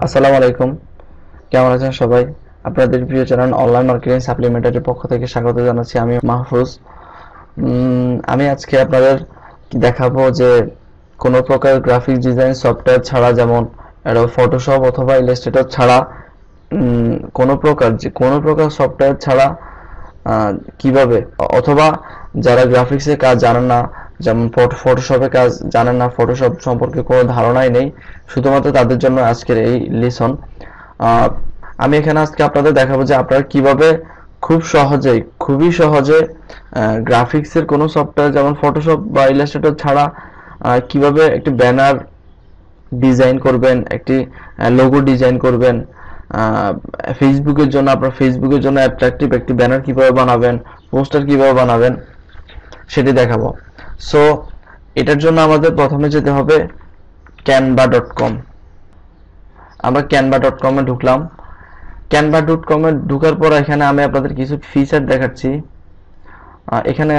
আসসালামু আলাইকুম। কেমন আছেন সবাই? আপনাদের প্রিয় চ্যানেল অনলাইন মার্কেটিং সাপ্লিমেন্টারির পক্ষ থেকে স্বাগত জানাচ্ছি। আমি মাহফুজ। আমি আজকে আপনাদের দেখাবো যে কোনো প্রকার গ্রাফিক ডিজাইন সফটওয়্যার ছাড়া, যেমন ফটোশপ অথবা ইলাস্ট্রেটর ছাড়া, কোনো প্রকার সফটওয়্যার ছাড়া কিভাবে, অথবা যারা গ্রাফিক্সের কাজ জানেন না, যেমন ফটোশপের কাজ জানেন না, ফটোশপ সম্পর্কে কোনো ধারণাই নেই, শুধুমাত্র তাদের জন্য আজকের এই লেসন। আমি এখানে আজকে আপনাদের দেখাবো যে আপনারা কিভাবে খুবই সহজে গ্রাফিক্সের কোনো সফটওয়্যার যেমন ফটোশপ বা ইলাস্ট্রেটর ছাড়া কিভাবে একটি ব্যানার ডিজাইন করবেন, একটি লোগো ডিজাইন করবেন, আপনার ফেসবুকের জন্য অ্যাট্রাকটিভ একটি ব্যানার কিভাবে বানাবেন, পোস্টার কিভাবে বানাবেন সেটি দেখাবো। সো এটার জন্য আমাদের প্রথমে যেতে হবে canva.com। আমরা canva.com এ ঢুকলাম। canva.com এ ঢোকার পর এখানে আমি আপনাদের কিছু ফিচার দেখাচ্ছি। এখানে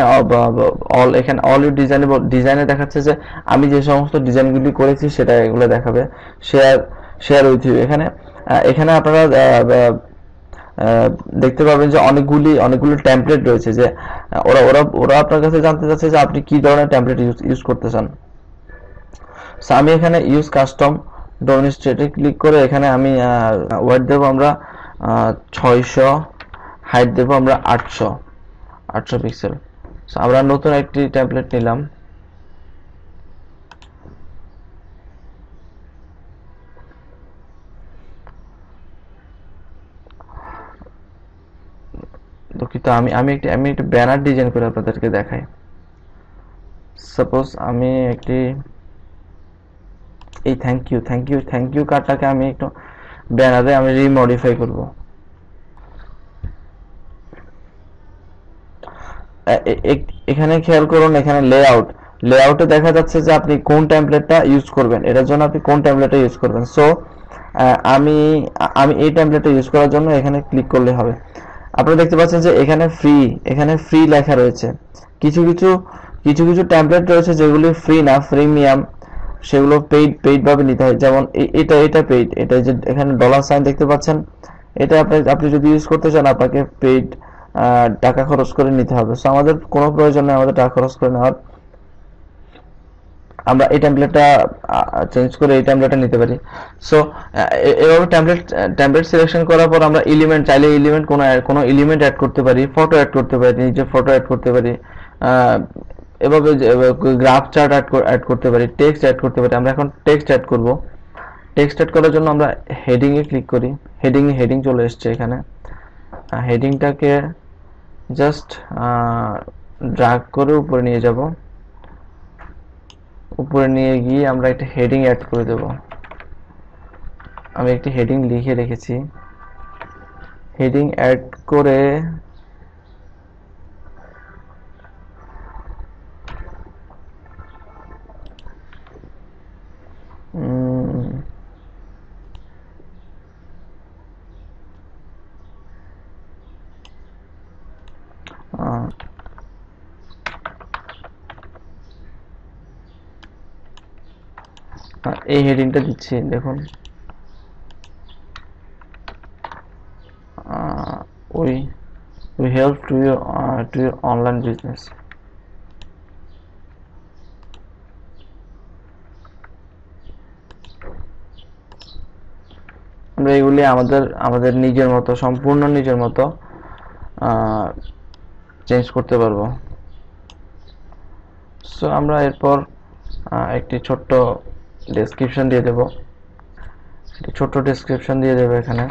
অল ডিজাইনে দেখাচ্ছে যে আমি যে সমস্ত ডিজাইনগুলি করেছি সেটা এগুলো দেখাবে। Share with you. এখানে আপনারা দেখতে পাবেন যে অনেকগুলো টেমপ্লেট রয়েছে, যে ওরা আপনার কাছে জানতে চাচ্ছে যে আপনি কি ধরনের টেমপ্লেট ইউজ করতে চান। সো আমি এখানে ইউজ কাস্টম ডোমিনিস্ট্রেটে ক্লিক করে এখানে আমি ওয়েট দেবো আমরা 600, হাইট দেবো আমরা 800 পিক্সেল। সো আমরা নতুন একটি টেমপ্লেট নিলাম। দুঃখিত, আমি একটি ব্যানার ডিজাইন করে আপনাদেরকে দেখাই। সাপোজ আমি একটি এই থ্যাংক ইউ কার্ডটাকে আমি একটু ব্যানারে আমি রিমডিফাই করব। এখানে খেয়াল করুন, এখানে লেআউটে দেখা যাচ্ছে যে আপনি কোন টেমপ্লেটটা ইউজ করবেন, এটার জন্য আপনি কোন টেমপ্লেটটা ইউজ করবেন। সো আমি এই টেমপ্লেটটা ইউজ করার জন্য এখানে ক্লিক করলে হবে। আপনারা দেখতে পাচ্ছেন যে এখানে ফ্রি লেখা রয়েছে। কিছু কিছু টেমপ্লেট রয়েছে যেগুলি ফ্রি না, প্রিমিয়াম, সেগুলো পেইড ভাবে নিতে হয়। যেমন এটা পেইড, এটা যে এখানে ডলার সাইন দেখতে পাচ্ছেন, এটা আপনি যদি ইউজ করতে চান আপনাকে পেইড টাকা খরচ করে নিতে হবে। সো আমাদের কোনো প্রয়োজন নেই আমাদের টাকা খরচ করে নেওয়ার। আমরা এই টেমপ্লেটটা চেঞ্জ করে এই টেমপ্লেটটা নিতে পারি। সো এভাবে টেমপ্লেট সিলেকশন করার পর আমরা চাইলে কোনো এলিমেন্ট অ্যাড করতে পারি, ফটো অ্যাড করতে পারি, নিজের ফটো অ্যাড করতে পারি, এভাবে গ্রাফ চার্ট অ্যাড করতে পারি, টেক্সট অ্যাড করতে পারি। আমরা এখন টেক্সট অ্যাড করব। টেক্সট অ্যাড করার জন্য আমরা হেডিং এ ক্লিক করি। হেডিং চলে এসছে এখানে। হেডিংটাকে জাস্ট ড্র্যাগ করে উপরে নিয়ে যাব। উপরে নিয়ে গিয়ে আমরা একটা হেডিং অ্যাড করে দেব। আমি একটি হেডিং লিখে রেখেছি। হেডিং অ্যাড করে এই হেডিংটা দিচ্ছি, দেখুন। we help to your online business। আমরা এগুলি আমাদের নিজের মতো, সম্পূর্ণ নিজের মতো চেঞ্জ করতে পারবো। সো আমরা এরপর একটি ছোট্ট ডেসক্রিপশন দিয়ে দেব। এখানে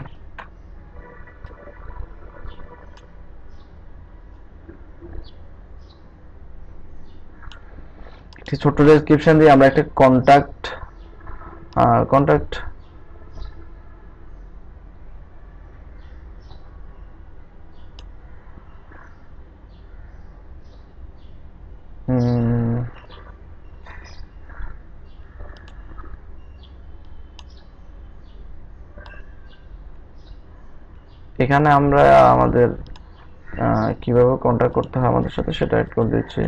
একটি ছোট্ট ডেসক্রিপশন দিয়ে আমরা একটা কন্টাক্ট এখানে আমরা আমাদের কিভাবে কন্টাক্ট করতে হয় আমাদের সাথে সেটা অ্যাড করে দিচ্ছি।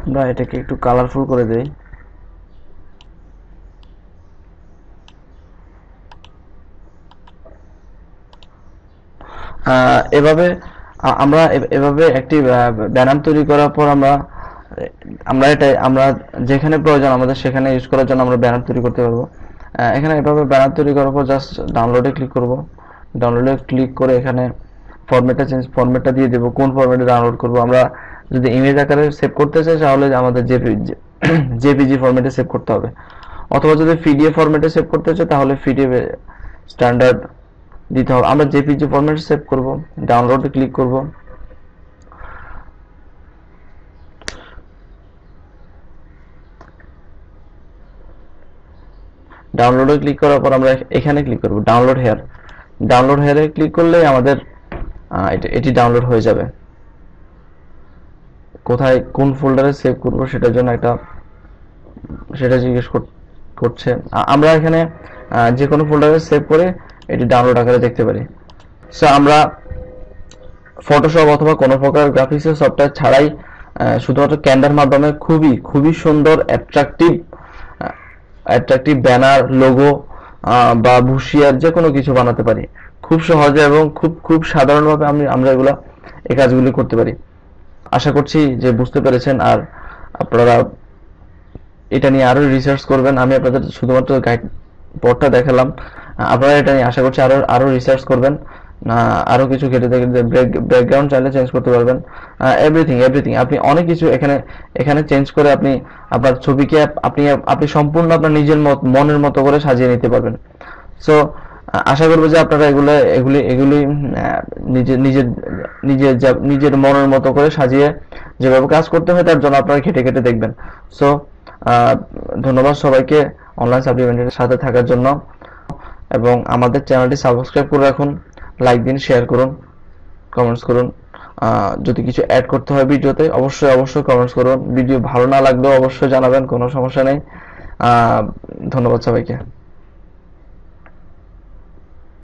আমরা এটাকে একটু কালারফুল করে দেই। এভাবে আমরা এভাবে একটি ব্যানার তৈরি করার পর আমরা আমরা যেখানে প্রয়োজন আমাদের সেখানে ইউজ করার জন্য আমরা ব্যানার তৈরি করতে পারবো। এখানে এভাবে ব্যানার তৈরি করার পর জাস্ট ডাউনলোডে ক্লিক করব। ডাউনলোডে ক্লিক করে এখানে ফরম্যাটটা দিয়ে দেব, কোন ফরম্যাটে ডাউনলোড করব। আমরা যদি ইমেজ আকারে সেভ করতে চাই তাহলে আমাদের জেপিজি ফরম্যাটে সেভ করতে হবে, অথবা যদি পিডিএফ ফরম্যাটে সেভ করতে চাই তাহলে পিডিএফ স্ট্যান্ডার্ড দিতে হবে। আমরা জেপিজি ফরম্যাটে সেভ করব, ডাউনলোডে ক্লিক করব। ডাউনলোডে ক্লিক করার পর আমরা এখানে ক্লিক করব ডাউনলোড হেয়ার। ডাউনলোড হেয়ারে ক্লিক করলেই আমাদের এটি ডাউনলোড হয়ে যাবে। কোথায় কোন ফোল্ডারে সেভ করব সেটা জিজ্ঞেস করছে। আমরা এখানে যে কোনো ফোল্ডারে সেভ করে এটি ডাউনলোড আকারে দেখতে পারি। সো আমরা ফটোশপ অথবা কোনো প্রকার গ্রাফিক্সের সফটওয়্যার ছাড়াই শুধুমাত্র ক্যানভার মাধ্যমে খুবই সুন্দর অ্যাট্রাকটিভ ব্যানার, লোগো বা ভুসিয়ার যে কোনো কিছু বানাতে পারি খুব সহজে এবং খুব সাধারণভাবে আমরা এই কাজগুলি করতে পারি। আশা করছি যে বুঝতে পেরেছেন, আর আপনারা এটা নিয়ে আরো রিসার্চ করবেন। আমি আপনাদের শুধুমাত্র গাইড পড়টা দেখালাম, আপনারা এটা নিয়ে আশা করছি আরো রিসার্চ করবেন, আরো কিছু ঘেটে দেখে ব্যাকগ্রাউন্ড চাইলে চেঞ্জ করতে পারবেন। এভরিথিং আপনি অনেক কিছু এখানে চেঞ্জ করে আপনি আপনার ছবিকে আপনি সম্পূর্ণ আপনার মনের মতো করে সাজিয়ে নিতে পারবেন। সো আশা করবো যে আপনারা এগুলি নিজের মনের মতো করে সাজিয়ে যেভাবে কাজ করতে হয় তার জন্য আপনারা ঘেটে দেখবেন। সো ধন্যবাদ সবাইকে অনলাইন সাপ্লিমেন্টের সাথে থাকার জন্য, এবং আমাদের চ্যানেলটি সাবস্ক্রাইব করে রাখুন, লাইক দিন, শেয়ার করুন, কমেন্টস করুন। যদি কিছু অ্যাড করতে হয় ভিডিওতে অবশ্যই কমেন্টস করুন। ভিডিও ভালো না লাগলেও অবশ্যই জানাবেন, কোনো সমস্যা নেই। ধন্যবাদ সবাইকে।